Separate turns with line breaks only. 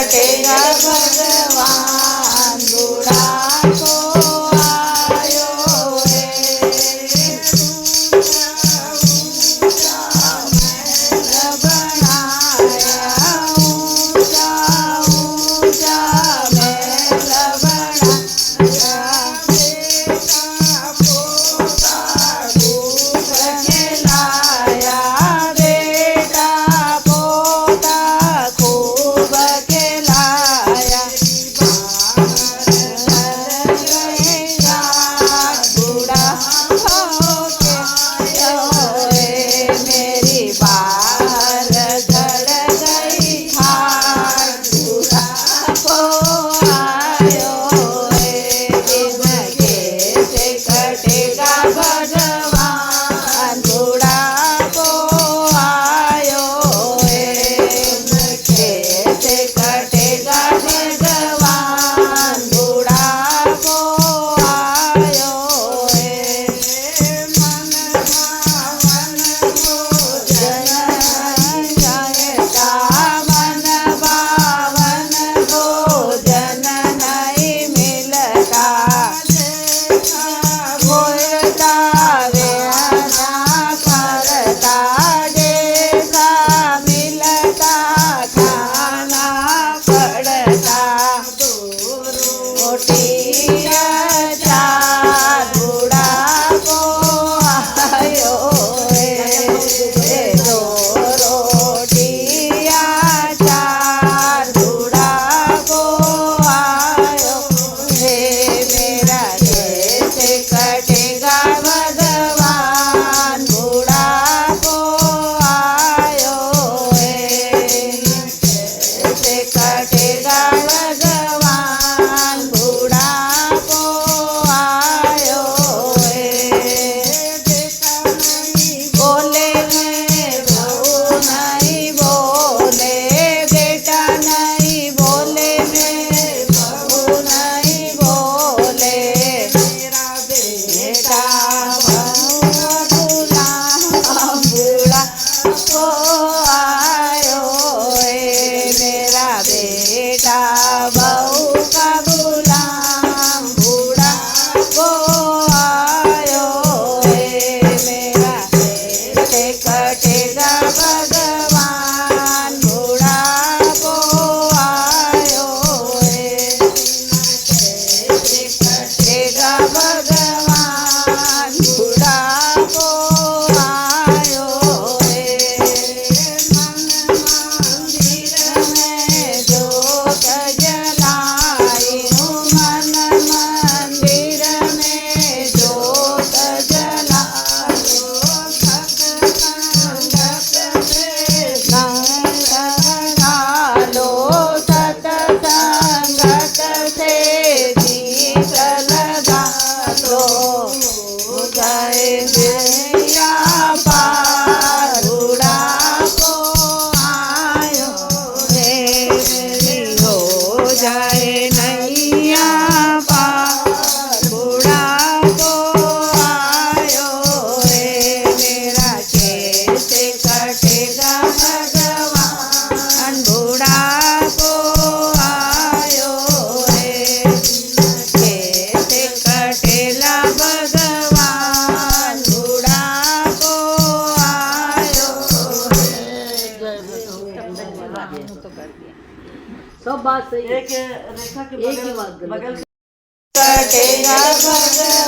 कटेगा भगवान बूढ़ा को आयो रे। ऊंचा महल बनाया, ऊंचा ऊंचा महल बनाया, बेटा पोता खूब खिलाया, बेटा पोता खूब खिलाया। बूढ़ा होके मेरी बाहर गड़ गई खाट, बूढ़ा को आयो रे। इनके से कटेगा भगवान बूढ़ा को आयो रे। इनके से कटेगा भगवान बूढ़ा को आयो रे। मन भावन भोजन जायता, मन भावन भोजन नहीं मिलता, बोलता वेहना करता, जैसा मिलता खाना पड़ता। रोटियाँ चार बूढ़ा को आयो रे। दो रोटियाँ चार बूढ़ा को आयो रे। मेरा कैसे कटेगा भगवान बूढ़ा को आयो रे। कैसे कटेगा भगवान बूढ़ा को आयो रे। बेटा नहीं बोले बहू नहीं बोले, बेटा नहीं बोले बहू नहीं बोले, मेरा बेटा बहू गुलाम बूढ़ा को आयो रे। मेरा बेटा बहू का गुलाम बूढ़ा को आयो रे। मेरा कैसे कटेगा भगवान बूढ़ा को आयो रे। कैसे कटेगा भगवान बूढ़ा को आयो रे। मन मंदिर में जोत जलाई हूँ, मन मंदिर में जोत जलाई हूँ। सत्संगत से संग डालो, सत्संगत से दीप लगा लो। गए नैया पार बूढ़ा को आयो रे। मेरी हो जाए नैया पार बूढ़ा को आयो रे। मेरा कैसे कटेगा भगवान बूढ़ा को आयो रे। कैसे कटेगा भगवान बूढ़ा को आयो रे।
सब बात सही है।
एक रेखा के
एक ही बात गलत है।
कटेगा भगवान